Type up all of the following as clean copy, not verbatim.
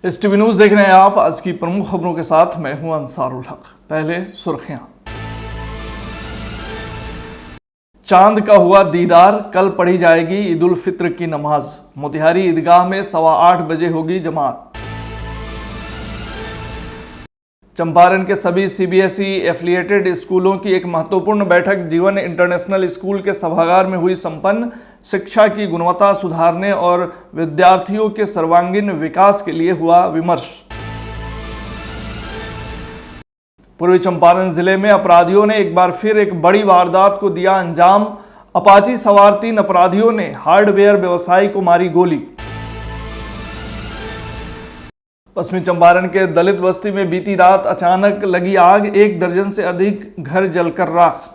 इस TV news देख रहे हैं आप। आज की प्रमुख खबरों के साथ मैं हूं अंसारुल हक। पहले सुर्खियां। चांद का हुआ दीदार, कल पढ़ी जाएगी ईद उल फित्र की नमाज। मोतिहारी ईदगाह में 8:15 बजे होगी जमात। चंपारण के सभी सीबीएसई एफिलिएटेड स्कूलों की एक महत्वपूर्ण बैठक जीवन इंटरनेशनल स्कूल के सभागार में हुई संपन्न। शिक्षा की गुणवत्ता सुधारने और विद्यार्थियों के सर्वांगीण विकास के लिए हुआ विमर्श। पूर्वी चंपारण जिले में अपराधियों ने एक बार फिर एक बड़ी वारदात को दिया अंजाम। अपाची सवार 3 अपराधियों ने हार्डवेयर व्यवसायी को मारी गोली। पश्चिमी चंपारण के दलित बस्ती में बीती रात अचानक लगी आग, 1 दर्जन से अधिक घर जलकर राख।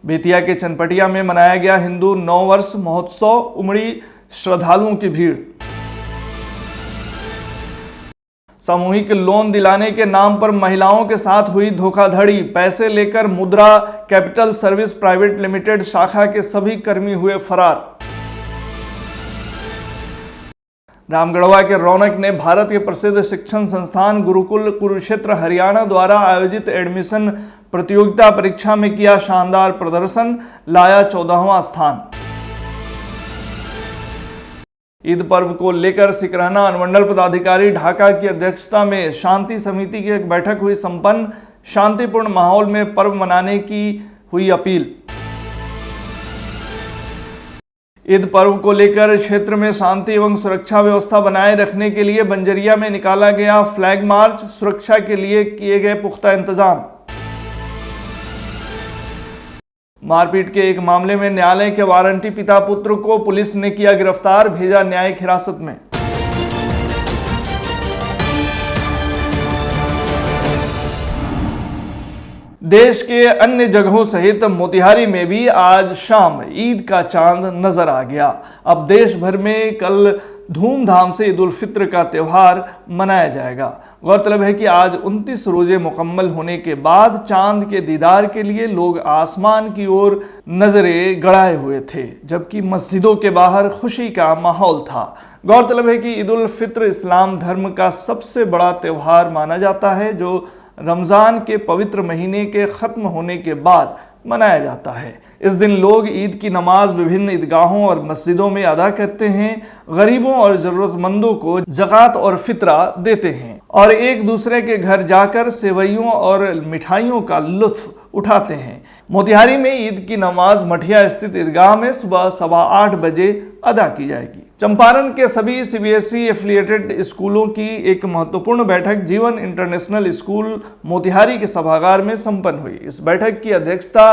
बेतिया के चनपटिया में मनाया गया हिंदू नववर्ष महोत्सव, उमड़ी श्रद्धालुओं की भीड़। सामूहिक लोन दिलाने के नाम पर महिलाओं के साथ हुई धोखाधड़ी, पैसे लेकर मुद्रा कैपिटल सर्विस प्राइवेट लिमिटेड शाखा के सभी कर्मी हुए फरार। रामगढ़वा के रौनक ने भारत के प्रसिद्ध शिक्षण संस्थान गुरुकुल कुरुक्षेत्र हरियाणा द्वारा आयोजित एडमिशन प्रतियोगिता परीक्षा में किया शानदार प्रदर्शन, लाया 14वां स्थान। ईद पर्व को लेकर सिकरहना अनुमंडल पदाधिकारी ढाका की अध्यक्षता में शांति समिति की एक बैठक हुई संपन्न। शांतिपूर्ण माहौल में पर्व मनाने की हुई अपील। ईद पर्व को लेकर क्षेत्र में शांति एवं सुरक्षा व्यवस्था बनाए रखने के लिए बंजरिया में निकाला गया फ्लैग मार्च, सुरक्षा के लिए किए गए पुख्ता इंतजाम। मारपीट के एक मामले में न्यायालय के वारंटी पिता पुत्र को पुलिस ने किया गिरफ्तार, भेजा न्यायिक हिरासत में। देश के अन्य जगहों सहित मोतिहारी में भी आज शाम ईद का चांद नजर आ गया। अब देश भर में कल धूमधाम से ईद उल फित्र का त्यौहार मनाया जाएगा। गौरतलब है कि आज 29 रोजे मुकम्मल होने के बाद चांद के दीदार के लिए लोग आसमान की ओर नजरें गड़ाए हुए थे, जबकि मस्जिदों के बाहर खुशी का माहौल था। गौरतलब है कि ईद उल फित्र इस्लाम धर्म का सबसे बड़ा त्यौहार माना जाता है, जो रमज़ान के पवित्र महीने के ख़त्म होने के बाद मनाया जाता है। इस दिन लोग ईद की नमाज विभिन्न ईदगाहों और मस्जिदों में अदा करते हैं, गरीबों और ज़रूरतमंदों को ज़कात और फितरा देते हैं और एक दूसरे के घर जाकर सेवइयों और मिठाइयों का लुत्फ़ उठाते हैं। मोतिहारी में ईद की नमाज मठिया स्थित ईदगाह में सुबह 8:15 बजे अदा की जाएगी। चंपारण के सभी सीबीएसई एफिलिएटेड स्कूलों की एक महत्वपूर्ण बैठक जीवन इंटरनेशनल स्कूल मोतिहारी के सभागार में संपन्न हुई। इस बैठक की अध्यक्षता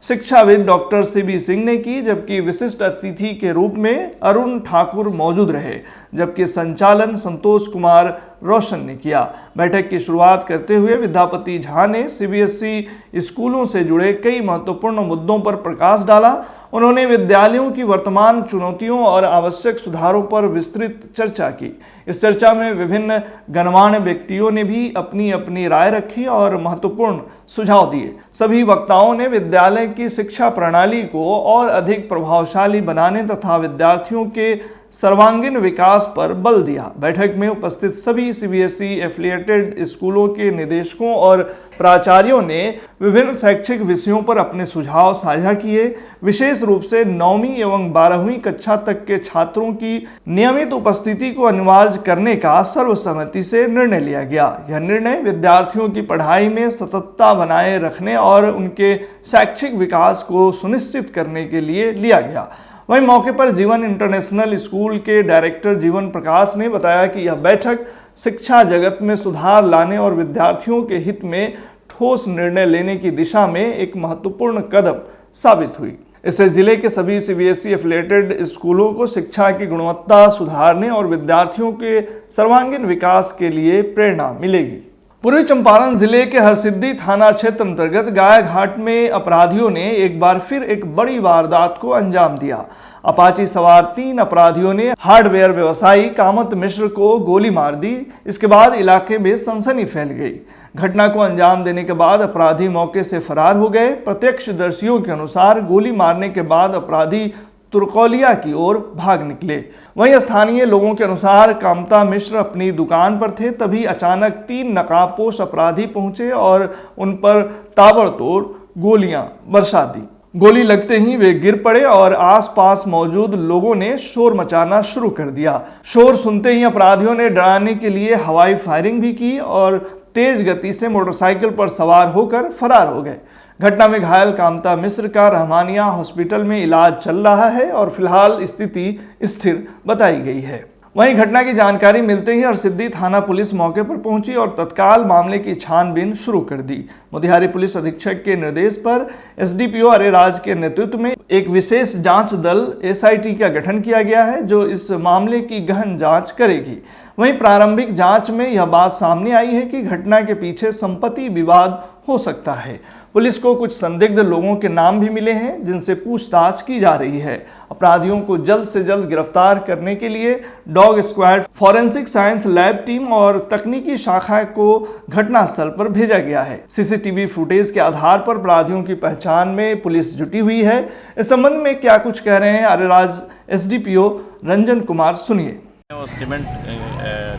शिक्षाविद डॉक्टर सीबी सिंह ने की, जबकि विशिष्ट अतिथि के रूप में अरुण ठाकुर मौजूद रहे, जबकि संचालन संतोष कुमार रोशन ने किया। बैठक की शुरुआत करते हुए विद्यापति झा ने सीबीएसई स्कूलों से जुड़े कई महत्वपूर्ण मुद्दों पर प्रकाश डाला। उन्होंने विद्यालयों की वर्तमान चुनौतियों और आवश्यक सुधारों पर विस्तृत चर्चा की। इस चर्चा में विभिन्न गणमान्य व्यक्तियों ने भी अपनी अपनी राय रखी और महत्वपूर्ण सुझाव दिए। सभी वक्ताओं ने विद्यालय की शिक्षा प्रणाली को और अधिक प्रभावशाली बनाने तथा विद्यार्थियों के सर्वांगीण विकास पर बल दिया। बैठक में उपस्थित सभी सीबीएसई एफिलिएटेड स्कूलों के निदेशकों और प्राचार्यों ने विभिन्न शैक्षिक विषयों पर अपने सुझाव साझा किए। विशेष रूप से 9वीं एवं 12वीं कक्षा तक के छात्रों की नियमित उपस्थिति को अनिवार्य करने का सर्वसम्मति से निर्णय लिया गया। यह निर्णय विद्यार्थियों की पढ़ाई में सततता बनाए रखने और उनके शैक्षिक विकास को सुनिश्चित करने के लिए लिया गया। वहीं मौके पर जीवन इंटरनेशनल स्कूल के डायरेक्टर जीवन प्रकाश ने बताया कि यह बैठक शिक्षा जगत में सुधार लाने और विद्यार्थियों के हित में ठोस निर्णय लेने की दिशा में एक महत्वपूर्ण कदम साबित हुई। इससे जिले के सभी सीबीएसई एफिलिएटेड स्कूलों को शिक्षा की गुणवत्ता सुधारने और विद्यार्थियों के सर्वांगीण विकास के लिए प्रेरणा मिलेगी। पूर्वी चंपारण जिले के हरसिद्धि थाना क्षेत्र अंतर्गत गाय घाट में अपराधियों ने एक बार फिर एक बड़ी वारदात को अंजाम दिया। अपाची सवार 3 अपराधियों ने हार्डवेयर व्यवसायी कामत मिश्र को गोली मार दी। इसके बाद इलाके में सनसनी फैल गई। घटना को अंजाम देने के बाद अपराधी मौके से फरार हो गए। प्रत्यक्षदर्शियों के अनुसार गोली मारने के बाद अपराधी तुर्कौलिया की ओर भाग निकले। वहीं स्थानीय लोगों के अनुसार कामता मिश्र अपनी दुकान पर थे, तभी अचानक 3 नकाबपोश अपराधी पहुंचे और उन पर ताबड़तोड़ गोलियां बरसा दी। गोली लगते ही वे गिर पड़े और आसपास मौजूद लोगों ने शोर मचाना शुरू कर दिया। शोर सुनते ही अपराधियों ने डराने के लिए हवाई फायरिंग भी की और तेज गति से मोटरसाइकिल पर सवार होकर फरार हो गए। घटना में घायल कामता मिश्र का रहमानिया हॉस्पिटल में इलाज चल रहा है और फिलहाल स्थिति स्थिर बताई गई है। वहीं घटना की जानकारी मिलते ही हरसिद्धि थाना पुलिस मौके पर पहुंची और तत्काल मामले की छानबीन शुरू कर दी। मोतिहारी पुलिस अधीक्षक के निर्देश पर एसडीपीओ अरेराज के नेतृत्व में एक विशेष जांच दल एसआईटी का गठन किया गया है, जो इस मामले की गहन जांच करेगी। वहीं प्रारंभिक जांच में यह बात सामने आई है कि घटना के पीछे संपत्ति विवाद हो सकता है। पुलिस को कुछ संदिग्ध लोगों के नाम भी मिले हैं, जिनसे पूछताछ की जा रही है। अपराधियों को जल्द से जल्द गिरफ्तार करने के लिए dog squad, forensic science lab team और तकनीकी शाखा को घटनास्थल पर भेजा गया है। सीसीटीवी फुटेज के आधार पर अपराधियों की पहचान में पुलिस जुटी हुई है। इस संबंध में क्या कुछ कह रहे हैं अरेराज एसडीपीओ रंजन कुमार, सुनिए। वो सीमेंट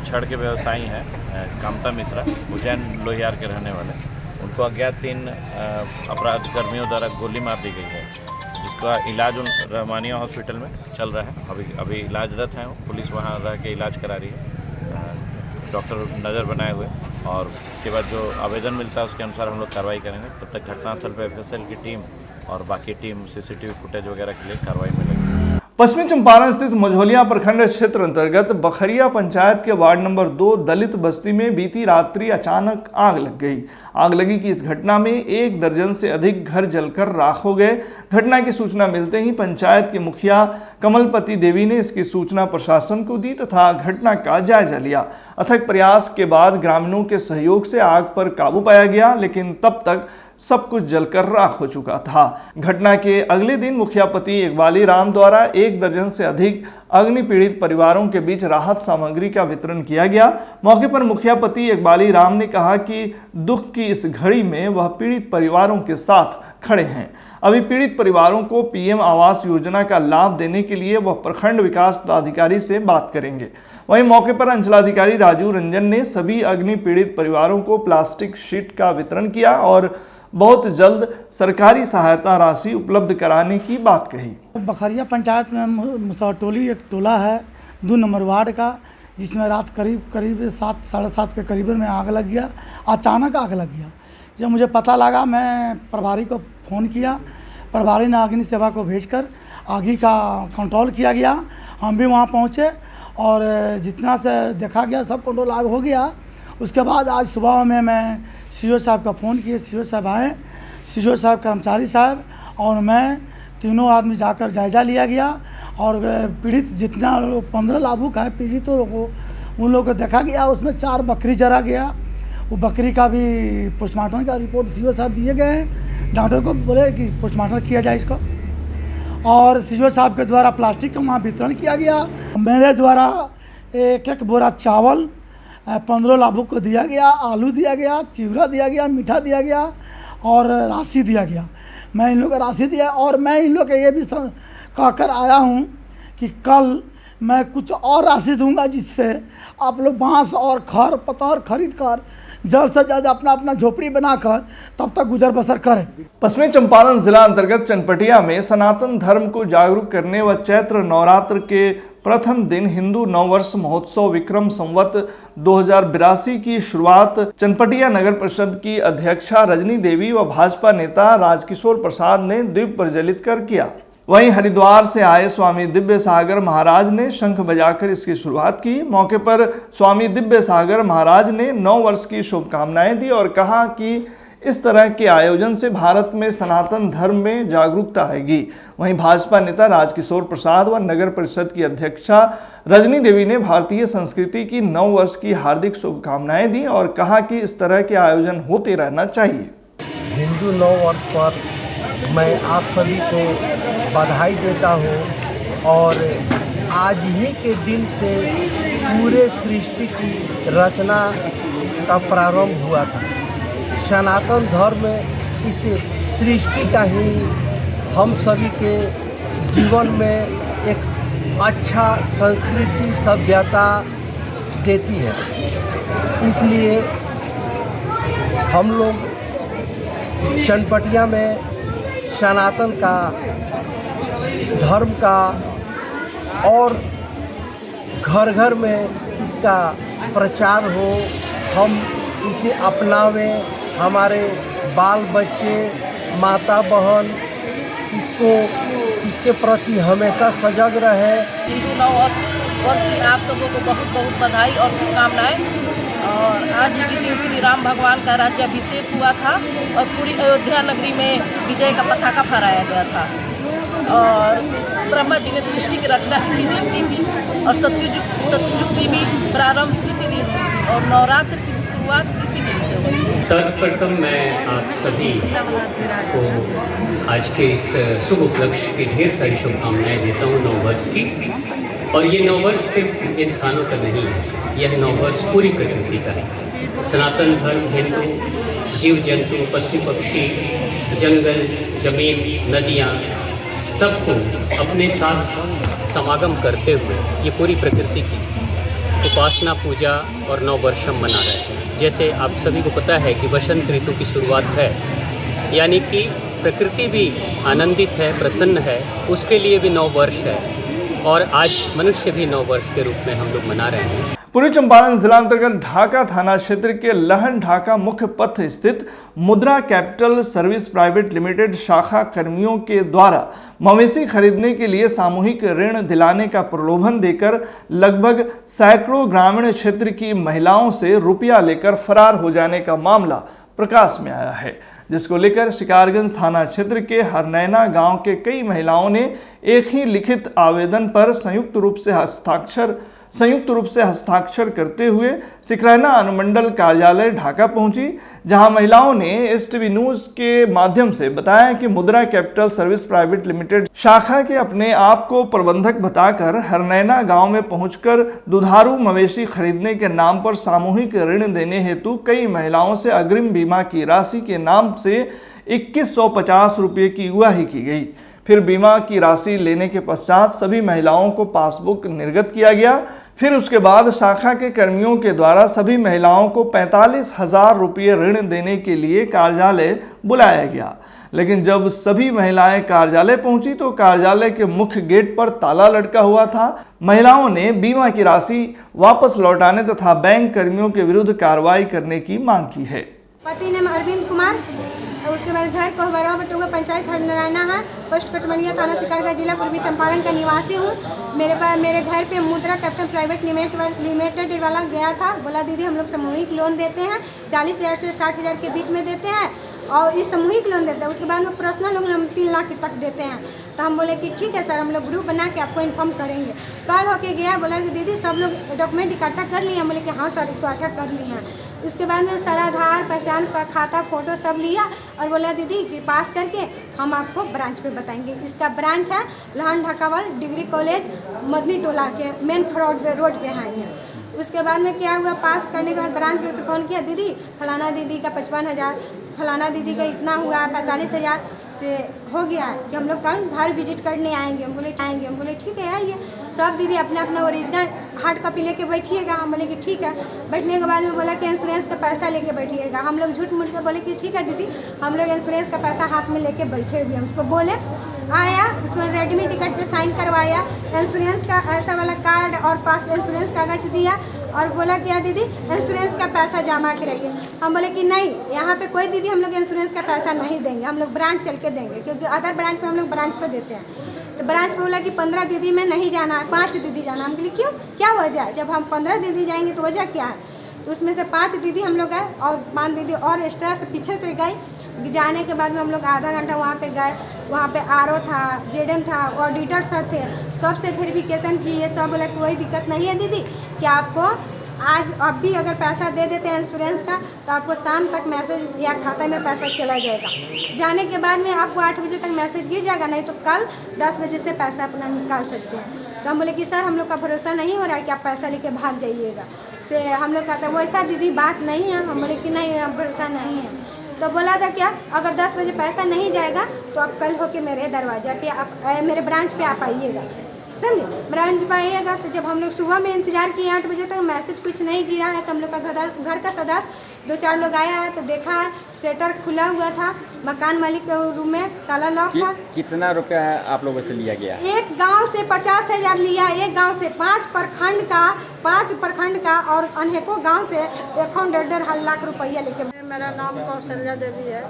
छड़ के व्यवसायी हैं कामता मिश्रा, उज्जैन लोहियार के रहने वाले। उनको अज्ञात 3 अपराध कर्मियों द्वारा गोली मार दी गई है, जिसका इलाज उन रहमानिया हॉस्पिटल में चल रहा है। अभी इलाजरत हैं। पुलिस वहाँ रह के इलाज करा रही है, डॉक्टर नज़र बनाए हुए, और उसके बाद जो आवेदन मिलता है उसके अनुसार हम लोग कार्रवाई करेंगे। तब तक घटनास्थल पर एफएसएल की टीम और बाकी टीम सीसीटीवी फुटेज वगैरह के लिए कार्रवाई में लगी। पश्चिमी चंपारण स्थित मझौलिया प्रखंड क्षेत्र अंतर्गत बखरिया पंचायत के वार्ड नंबर 2 दलित बस्ती में बीती रात्रि अचानक आग लग गई। आग लगी की इस घटना में 1 दर्जन से अधिक घर जलकर राख हो गए। घटना की सूचना मिलते ही पंचायत के मुखिया कमलपति देवी ने इसकी सूचना प्रशासन को दी तथा घटना का जायजा लिया। अथक प्रयास के बाद ग्रामीणों के सहयोग से आग पर काबू पाया गया, लेकिन तब तक सब कुछ जलकर राख हो चुका था। घटना के अगले दिन मुखियापति इकबाली राम द्वारा 1 दर्जन से अधिक अग्नि पीड़ित परिवारों के बीच राहत सामग्री का वितरण किया गया। मौके पर मुखियापति इकबाली राम ने कहा कि दुख की इस घड़ी में वह पीड़ित परिवारों के साथ खड़े हैं। अभी पीड़ित परिवारों को पीएम आवास योजना का लाभ देने के लिए वह प्रखंड विकास पदाधिकारी से बात करेंगे। वहीं मौके पर अंचलाधिकारी राजू रंजन ने सभी अग्नि पीड़ित परिवारों को प्लास्टिक शीट का वितरण किया और बहुत जल्द सरकारी सहायता राशि उपलब्ध कराने की बात कही। बखरिया पंचायत में मुसौटोली एक टोला है 2 नंबर वार्ड का, जिसमें रात करीब 7 साढ़े 7 के करीब में आग लग गया। अचानक आग लग गया। जब मुझे पता लगा, मैं प्रभारी को फ़ोन किया। प्रभारी ने अग्नि सेवा को भेजकर आग का कंट्रोल किया गया। हम भी वहाँ पहुँचे और जितना से देखा गया सब कंट्रोल आग हो गया। उसके बाद आज सुबह में मैं सीओ साहब का फ़ोन किए, सीओ साहब आए, सीओ साहब, कर्मचारी साहब और मैं तीनों आदमी जाकर जायज़ा लिया गया और पीड़ित जितना 15 लाभुक है पीड़ितों को, उन लोगों को देखा गया। उसमें 4 बकरी जरा गया। वो बकरी का भी पोस्टमार्टम का रिपोर्ट सीओ साहब दिए गए हैं। डॉक्टर को बोले कि पोस्टमार्टम किया जाए इसको, और सीओ साहब के द्वारा प्लास्टिक का वहाँ वितरण किया गया। मेरे द्वारा 1 बोरा चावल 15 लाभुक को दिया गया, आलू दिया गया, चिवड़ा दिया गया, मीठा दिया गया और राशि दिया गया। मैं इन लोग को राशि दिया और मैं इन लोग को ये भी कहकर आया हूँ कि कल मैं कुछ और राशि दूंगा, जिससे आप लोग बांस और खर पतवार खरीद कर जल्द से जल्द अपना झोपड़ी बनाकर तब तक गुजर बसर करें। पश्चिमी चंपारण जिला अंतर्गत चनपटिया में सनातन धर्म को जागरूक करने व चैत्र नवरात्र के प्रथम दिन हिंदू नववर्ष महोत्सव विक्रम संवत 2082 की शुरुआत चनपटिया नगर परिषद की अध्यक्षा रजनी देवी व भाजपा नेता राजकिशोर प्रसाद ने दीप प्रज्वलित कर किया। वहीं हरिद्वार से आए स्वामी दिव्य सागर महाराज ने शंख बजाकर इसकी शुरुआत की। मौके पर स्वामी दिव्य सागर महाराज ने 9 वर्ष की शुभकामनाएं दी और कहा कि इस तरह के आयोजन से भारत में सनातन धर्म में जागरूकता आएगी। वहीं भाजपा नेता राजकिशोर प्रसाद व नगर परिषद की अध्यक्षा रजनी देवी ने भारतीय संस्कृति की 9 वर्ष की हार्दिक शुभकामनाएं दी और कहा कि इस तरह के आयोजन होते रहना चाहिए। हिंदू 9 वर्ष पर मैं आप सभी को बधाई देता हूँ और आज ही के दिन से पूरे सृष्टि की रचना का प्रारंभ हुआ था। सनातन धर्म इस सृष्टि का ही हम सभी के जीवन में एक अच्छा संस्कृति सभ्यता देती है। इसलिए हम लोग चनपटिया में सनातन का, धर्म का और घर घर में इसका प्रचार हो, हम इसे अपनावें, हमारे बाल बच्चे, माता बहन इसके प्रति हमेशा सजग रहे। हिंदू नव वर्ष की आप सबों को बहुत बहुत बधाई और शुभकामनाएं। और आज ही के दिन श्री राम भगवान का राज्याभिषेक हुआ था और पूरी अयोध्या नगरी में विजय का पताका फहराया गया था। और ब्रह्मा जी ने सृष्टि की रचना इसी दिन की थी और सतयुग की भी प्रारंभ इसी दिन हुई और नवरात्र की शुरुआत इसी दिन से हुई। सर्वप्रथम मैं आप सभी को आज के इस शुभ उपलक्ष्य की ढेर सारी शुभकामनाएं देता हूँ नव वर्ष की। और ये नव वर्ष सिर्फ इंसानों का नहीं है, यह नव वर्ष पूरी प्रकृति का है। सनातन धर्म, हिंदू, जीव जंतु, पशु पक्षी, जंगल, जमीन, नदियाँ सबको अपने साथ समागम करते हुए ये पूरी प्रकृति की उपासना, पूजा और नववर्षम मना रहे हैं। जैसे आप सभी को पता है कि वसंत ऋतु की शुरुआत है, यानी कि प्रकृति भी आनंदित है, प्रसन्न है, उसके लिए भी नव वर्ष है और आज मनुष्य भी नव वर्ष के रूप में हम लोग मना रहे हैं। पूर्वी चंपारण जिला अंतर्गत ढाका थाना क्षेत्र के लहन ढाका मुख्य पथ स्थित मुद्रा कैपिटल सर्विस प्राइवेट लिमिटेड शाखा कर्मियों के द्वारा मवेशी खरीदने के लिए सामूहिक ऋण दिलाने का प्रलोभन देकर लगभग सैकड़ों ग्रामीण क्षेत्र की महिलाओं से रुपया लेकर फरार हो जाने का मामला प्रकाश में आया है, जिसको लेकर शिकारगंज थाना क्षेत्र के हरनैना गांव के कई महिलाओं ने एक ही लिखित आवेदन पर संयुक्त रूप से हस्ताक्षर करते हुए सिकरैना अनुमंडल कार्यालय ढाका पहुंची, जहां महिलाओं ने एसटीवी न्यूज के माध्यम से बताया कि मुद्रा कैपिटल सर्विस प्राइवेट लिमिटेड शाखा के अपने आप को प्रबंधक बताकर हरनैना गांव में पहुंचकर दुधारू मवेशी खरीदने के नाम पर सामूहिक ऋण देने हेतु कई महिलाओं से अग्रिम बीमा की राशि के नाम से 2150 रुपये की उगाही की गई। फिर बीमा की राशि लेने के पश्चात सभी महिलाओं को पासबुक निर्गत किया गया। फिर उसके बाद शाखा के कर्मियों के द्वारा सभी महिलाओं को 45,000 रुपये ऋण देने के लिए कार्यालय बुलाया गया। लेकिन जब सभी महिलाएं कार्यालय पहुंची तो कार्यालय के मुख्य गेट पर ताला लटका हुआ था। महिलाओं ने बीमा की राशि वापस लौटाने तथा बैंक कर्मियों के विरुद्ध कार्रवाई करने की मांग की है। पति नाम अरविंद कुमार, उसके बाद घर कोहबरा बटुआ पंचायत हरनैना है, पोस्ट कटमलिया थाना शिकारगंज जिला पूर्वी चंपारण का निवासी हूँ। मेरे घर पे मुद्रा कैपिटल प्राइवेट लिमिटेड वाला गया था, बोला दीदी हम लोग सामूहिक लोन देते हैं, 40,000 से 60,000 के बीच में देते हैं और इस सामूहिक लोन देते हैं। उसके बाद में पर्सनल लोन हम 3 लाख तक देते हैं। तो हम बोले कि ठीक है सर, हम लोग ग्रुप बना के आपको इन्फॉर्म करेंगे। कल होके गया, बोला कि दीदी सब लोग डॉक्यूमेंट इकट्ठा कर लिए। हम बोले कि हाँ सर इकट्ठा कर लिए हैं। उसके बाद में सारा आधार, पहचान, खाता, फोटो सब लिया और बोला दीदी कि पास करके हम आपको ब्रांच पे बताएंगे। इसका ब्रांच है लहन ढाकावाल डिग्री कॉलेज मदनी टोला के मेन रोड पे है ये। उसके बाद में क्या हुआ, पास करने के बाद ब्रांच में से फ़ोन किया, दीदी फलाना दीदी का 55,000, फलाना दीदी का इतना हुआ, 45,000 से हो गया है कि हम लोग कल घर विजिट करने आएंगे। हम बोले ठीक है आइए। सब दीदी अपना अपना ओरिजिनल हार्ड कॉपी लेके बैठिएगा। हम बोले कि ठीक है। बैठने के बाद में बोला कि इंश्योरेंस का पैसा लेके बैठिएगा। हम लोग झूठ मूठ के बोले कि ठीक है दीदी, हम लोग इंश्योरेंस का पैसा हाथ में लेके बैठे हुए हैं। उसको बोले आया, उसमें रेडमी टिकट पे साइन करवाया, इंश्योरेंस का ऐसा वाला कार्ड और पास इंश्योरेंस कागज दिया और बोला क्या दीदी इंश्योरेंस का पैसा जमा कराइए। हम बोले कि नहीं, यहाँ पे कोई दीदी हम लोग इंश्योरेंस का पैसा नहीं देंगे, हम लोग ब्रांच चल के देंगे, क्योंकि अदर ब्रांच पे हम लोग ब्रांच पे देते हैं। तो ब्रांच पे बोला कि 15 दीदी में नहीं जाना है, 5 दीदी जाना। हम बोले क्यों, क्या वजह? जब हम 15 दीदी जाएंगे तो वजह क्या है? तो उसमें से 5 दीदी हम लोग गए और 5 दीदी और एक्स्ट्रा से पीछे से गई। जाने के बाद में हम लोग आधा घंटा वहाँ पे गए। वहाँ पे आरओ था, जेडएम था, ऑडिटर सर थे, सबसे वेरिफिकेशन की। ये सब बोला कोई दिक्कत नहीं है दीदी, कि आपको आज अब भी अगर पैसा दे देते हैं इंश्योरेंस का तो आपको शाम तक मैसेज या खाते में पैसा चला जाएगा। जाने के बाद में आपको 8 बजे तक मैसेज गिर जाएगा, नहीं तो कल 10 बजे से पैसा अपना निकाल सकते हैं। तो हम बोले कि सर हम लोग का भरोसा नहीं हो रहा है कि आप पैसा लेके भाग जाइएगा। से हम लोग कहते हैं वैसा दीदी बात नहीं है। हम बोले कि नहीं भरोसा नहीं है। तो बोला था क्या, अगर 10 बजे पैसा नहीं जाएगा तो आप कल होके मेरे दरवाजा पे आप मेरे ब्रांच पे आप आइएगा, समझे। ब्रांच पे आइएगा तो जब हम लोग सुबह में इंतज़ार किए 8 बजे तक, मैसेज कुछ नहीं गिरा है, तो हम लोग का घर का सदस्य 2-4 लोग आया है तो देखा है शटर खुला हुआ था, मकान मालिक के रूम में ताला लॉक था। कितना रुपया आप लोगों से लिया गया? एक गांव से 50,000 लिया, एक गांव से 5 प्रखंड का और अनेकों गांव से 1.5 लाख रुपया लेके। मेरा नाम कौशल्या देवी है।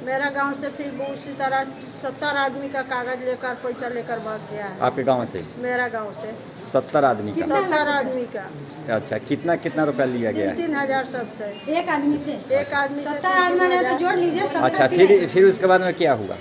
मेरा गांव से फिर वो उसी तरह 70 आदमी का कागज लेकर पैसा लेकर भाग गया है। आपके गांव से? मेरा गांव से 70 आदमी का? 70 आदमी का। अच्छा, कितना रुपया लिया गया है? 3,000 सबसे। एक आदमी से 70 आदमी ने तो जोड़ लीजिए। अच्छा, फिर उसके बाद में क्या हुआ?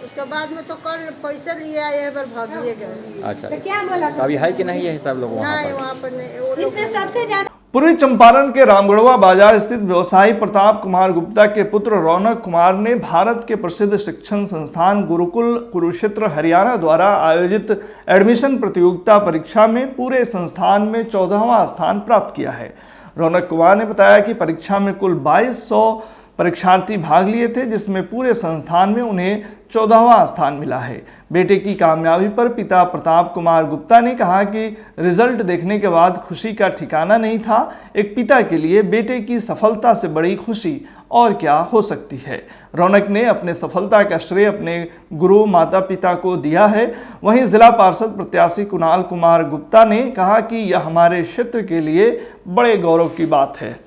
उसके बाद में तो कल पैसे लिए आए बार भागिए गए। अच्छा, तो क्या बोला अभी है कि नहीं है सब लोग वहाँ नहीं, पर? वहाँ पर नहीं। वो लोग इसमें सबसे ज्यादा पूर्वी चंपारण के रामगढ़वा बाजार स्थित व्यवसायी प्रताप कुमार गुप्ता के पुत्र रौनक कुमार ने भारत के प्रसिद्ध शिक्षण संस्थान गुरुकुल कुरुक्षेत्र हरियाणा द्वारा आयोजित एडमिशन प्रतियोगिता परीक्षा में पूरे संस्थान में 14वां स्थान प्राप्त किया है। रौनक कुमार ने बताया कि परीक्षा में कुल 2200 परीक्षार्थी भाग लिए थे, जिसमें पूरे संस्थान में उन्हें 14वां स्थान मिला है। बेटे की कामयाबी पर पिता प्रताप कुमार गुप्ता ने कहा कि रिजल्ट देखने के बाद खुशी का ठिकाना नहीं था। एक पिता के लिए बेटे की सफलता से बड़ी खुशी और क्या हो सकती है। रौनक ने अपने सफलता का श्रेय अपने गुरु माता पिता को दिया है। वहीं जिला पार्षद प्रत्याशी कुणाल कुमार गुप्ता ने कहा कि यह हमारे क्षेत्र के लिए बड़े गौरव की बात है।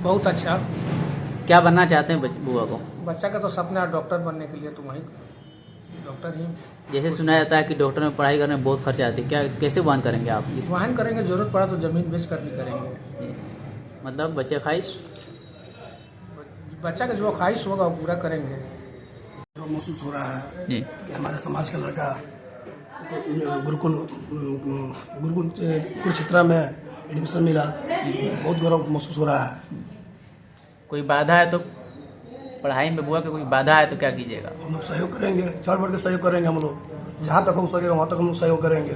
बहुत अच्छा। क्या बनना चाहते हैं बुआ को? बच्चा का तो सपना है डॉक्टर बनने के लिए, तो वहीं डॉक्टर ही। जैसे सुना जाता है कि डॉक्टर में पढ़ाई करने में बहुत खर्चा आती है, क्या कैसे वहन करेंगे आप? इस वहन करेंगे, जरूरत पड़ा तो जमीन बेच कर भी करेंगे। मतलब बच्चे ख्वाहिश, बच्चा का जो ख्वाहिश होगा वो पूरा करेंगे। जो महसूस हो रहा है जी, कि हमारे समाज का लड़का गुरुकुल कुरुक्षेत्र में एडमिशन मिला, बहुत गौरव महसूस हो रहा है। कोई बाधा है तो पढ़ाई में बुआ के कोई बाधा है तो क्या कीजिएगा? हम लोग सहयोग करेंगे, चढ़ बढ़ के सहयोग करेंगे। हम लोग जहाँ तक हो सकेगा वहाँ तक हम लोग सहयोग करेंगे।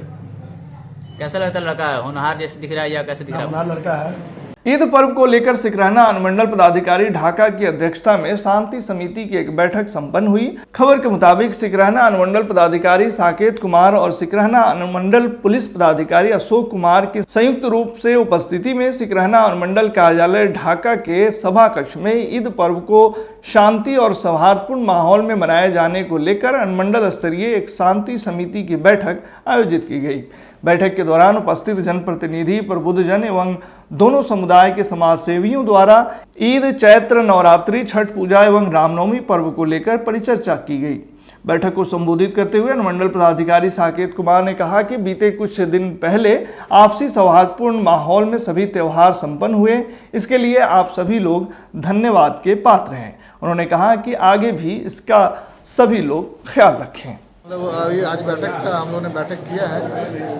कैसा लगता है लड़का? होनहार जैसे दिख रहा है या कैसे दिख रहा है? होनहार लड़का है। ईद पर्व को लेकर सिकरहना अनुमंडल पदाधिकारी ढाका की अध्यक्षता में शांति समिति की एक बैठक संपन्न हुई। खबर के मुताबिक सिकरहना अनुमंडल पदाधिकारी साकेत कुमार और सिकरहना अनुमंडल पुलिस पदाधिकारी अशोक कुमार की संयुक्त रूप से उपस्थिति में सिकरहना अनुमंडल कार्यालय ढाका के सभा कक्ष में ईद पर्व को शांति और सौहार्दपूर्ण माहौल में मनाए जाने को लेकर अनुमंडल स्तरीय एक शांति समिति की बैठक आयोजित की गई। बैठक के दौरान उपस्थित जनप्रतिनिधि, प्रबुद्धजन एवं दोनों समुदाय के समाज सेवियों द्वारा ईद, चैत्र नवरात्रि, छठ पूजा एवं रामनवमी पर्व को लेकर परिचर्चा की गई। बैठक को संबोधित करते हुए अनुमंडल पदाधिकारी साकेत कुमार ने कहा कि बीते कुछ दिन पहले आपसी सौहार्दपूर्ण माहौल में सभी त्यौहार संपन्न हुए, इसके लिए आप सभी लोग धन्यवाद के पात्र हैं। उन्होंने कहा कि आगे भी इसका सभी लोग ख्याल रखें। अभी आज बैठक हम लोगों ने बैठक किया है,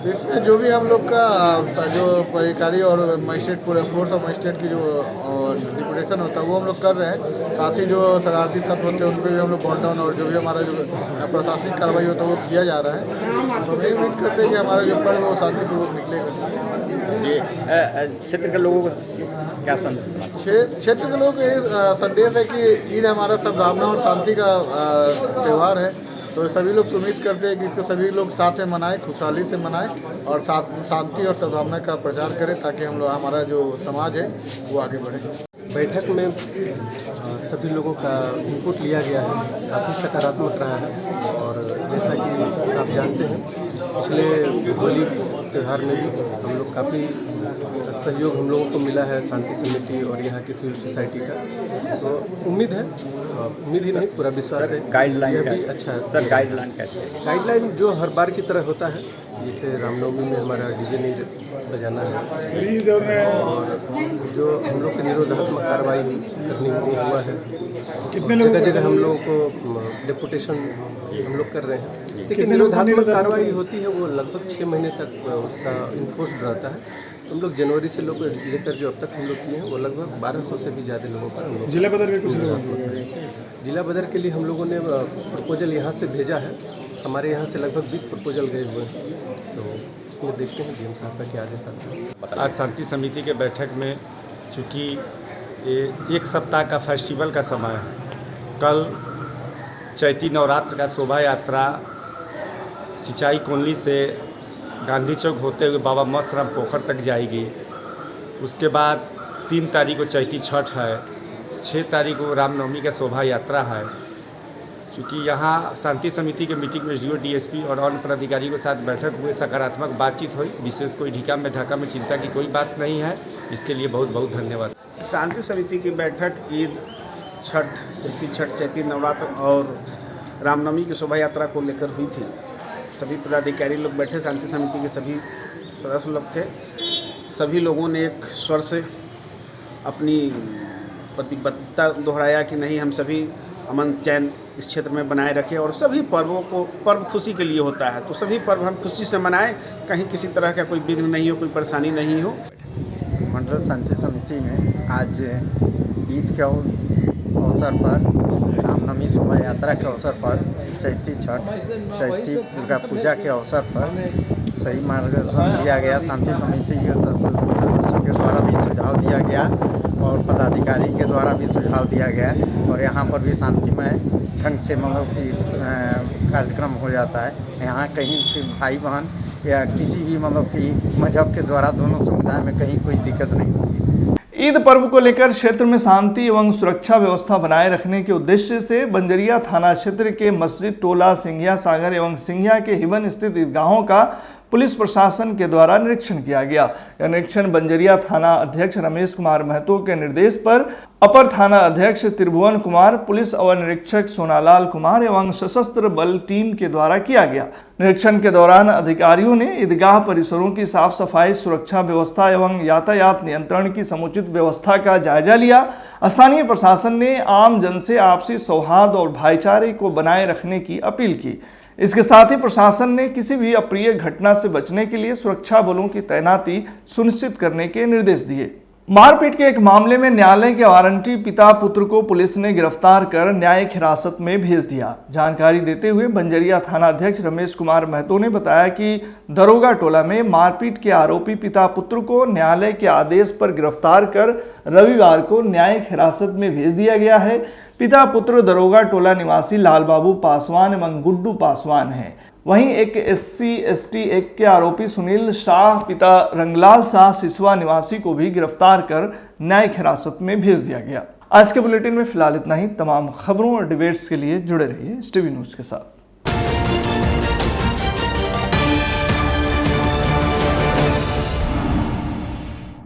तो इसमें जो भी हम लोग का जो अधिकारी और मजिस्ट्रेट, पूरे फोर्स ऑफ मजिस्ट्रेट की जो डिप्यूटेशन होता है वो हम लोग कर रहे हैं। साथ ही जो शरारती तत्व होते हैं उन पर भी हम लोग बॉल डाउन और जो भी हमारा जो प्रशासनिक कार्रवाई होता है वो किया जा रहा है। तो यही उम्मीद करते हैं कि हमारा जो पर्व वो शांतिपूर्वक निकलेगा। जी, क्षेत्र के लोगों को क्या संदेश? क्षेत्र के लोगों को ये संदेश है कि ईद हमारा सद्भावना और शांति का त्यौहार है, तो सभी लोग उम्मीद करते हैं कि इसको सभी लोग साथ में मनाएं, खुशहाली से मनाएं और शांति और सद्भावना का प्रचार करें, ताकि हम लोग हमारा जो समाज है वो आगे बढ़े। बैठक में सभी लोगों का इनपुट लिया गया है, काफ़ी सकारात्मक रहा है। और जैसा कि आप जानते हैं, पिछले होली त्यौहार में भी हम लोग काफ़ी सहयोग हम लोगों को मिला है शांति समिति और यहाँ की सिविल सोसाइटी का। तो उम्मीद है, उम्मीद ही नहीं पूरा विश्वास है, गाइडलाइन भी अच्छा है। सर, गाइडलाइन कैसे है? गाइडलाइन जो हर बार की तरह होता है, जैसे रामनवमी में हमारा डीजे नहीं बजाना है और जो हम लोग की निरोधात्मक कार्रवाई करनी हुआ है, जगह जगह हम लोगों को डेपुटेशन हम लोग कर रहे हैं। लेकिन निरोधात्मक कार्रवाई होती है वो लगभग 6 महीने तक उसका इन्फोर्स्ड रहता है। हम लोग जनवरी से लोग लेकर जो अब तक हम लोग किए हैं वो लगभग 1200 से भी ज़्यादा लोगों पर हम लोग जिला बदर जिला बदर के लिए हम लोगों ने प्रपोजल यहाँ से भेजा है। हमारे यहाँ से लगभग 20 प्रपोजल गए हुए हैं, तो उसमें देखते हैं डीएम साहब का क्या आदेश आता है। आज शांति समिति के बैठक में चूँकि ये एक सप्ताह का फेस्टिवल का समय है। कल चैती नवरात्र का शोभा यात्रा सिंचाई कॉलोनी से गांधी चौक होते हुए बाबा मस्तराम पोखर तक जाएगी। उसके बाद 3 तारीख को चैती छठ है, 6 तारीख को रामनवमी का शोभा यात्रा है। चूँकि यहाँ शांति समिति के मीटिंग में एसडीओ, डीएसपी और अन्य पदाधिकारियों के साथ बैठक हुए, सकारात्मक बातचीत हुई। विशेष कोई ढीका में ढाका में चिंता की कोई बात नहीं है। इसके लिए बहुत बहुत धन्यवाद। शांति समिति की बैठक ईद, छठ, चैती नवरात्र और रामनवमी की शोभा यात्रा को लेकर हुई थी। सभी पदाधिकारी लोग बैठे, शांति समिति के सभी सदस्य लोग थे। सभी लोगों ने एक स्वर से अपनी प्रतिबद्धता दोहराया कि नहीं, हम सभी अमन चैन इस क्षेत्र में बनाए रखें और सभी पर्व खुशी के लिए होता है, तो सभी पर्व हम खुशी से मनाएं, कहीं किसी तरह का कोई विघ्न नहीं हो, कोई परेशानी नहीं हो। मंडल शांति समिति में आज ईद के अवसर पर, रामनवमी शोभा यात्रा के अवसर पर, चैती छठ, चैती दुर्गा पूजा के अवसर पर सही मार्गदर्शन दिया गया। शांति समिति के सदस्यों के द्वारा भी सुझाव दिया गया और पदाधिकारी के द्वारा भी सुझाव दिया गया और यहाँ पर भी शांतिमय ढंग से मतलब कि कार्यक्रम हो जाता है। यहाँ कहीं भाई बहन या किसी भी मतलब कि मजहब के द्वारा दोनों समुदाय में कहीं कोई दिक्कत नहीं होती। ईद पर्व को लेकर क्षेत्र में शांति एवं सुरक्षा व्यवस्था बनाए रखने के उद्देश्य से बंजरिया थाना क्षेत्र के मस्जिद टोला, सिंघिया सागर एवं सिंघिया के हिवन स्थित ईदगाहों का पुलिस प्रशासन के द्वारा निरीक्षण किया गया। यह निरीक्षण बंजरिया थाना अध्यक्ष रमेश कुमार महतो के निर्देश पर अपर थाना अध्यक्ष त्रिभुवन कुमार, पुलिस अवर निरीक्षक सोनालाल कुमार एवं सशस्त्र बल टीम के द्वारा किया गया। निरीक्षण के दौरान अधिकारियों ने ईदगाह परिसरों की साफ सफाई, सुरक्षा व्यवस्था एवं यातायात नियंत्रण की समुचित व्यवस्था का जायजा लिया। स्थानीय प्रशासन ने आम जन से आपसी सौहार्द और भाईचारे को बनाए रखने की अपील की। इसके साथ ही प्रशासन ने किसी भी अप्रिय घटना से बचने के लिए सुरक्षा बलों की तैनाती सुनिश्चित करने के निर्देश दिए। मारपीट के एक मामले में न्यायालय के वारंटी पिता पुत्र को पुलिस ने गिरफ्तार कर न्यायिक हिरासत में भेज दिया। जानकारी देते हुए बंजरिया थाना अध्यक्ष रमेश कुमार महतो ने बताया कि दरोगा टोला में मारपीट के आरोपी पिता पुत्र को न्यायालय के आदेश पर गिरफ्तार कर रविवार को न्यायिक हिरासत में भेज दिया गया है। पिता पुत्र दरोगा टोला निवासी लालबाबू पासवान एवं गुड्डू पासवान हैं। वहीं एक SC/ST एक्ट के आरोपी सुनील शाह पिता रंगलाल शाह सिसवा निवासी को भी गिरफ्तार कर न्यायिक हिरासत में भेज दिया गया। आज के बुलेटिन में फिलहाल इतना ही। तमाम खबरों और डिबेट्स के लिए जुड़े रहिए STV न्यूज़ के साथ।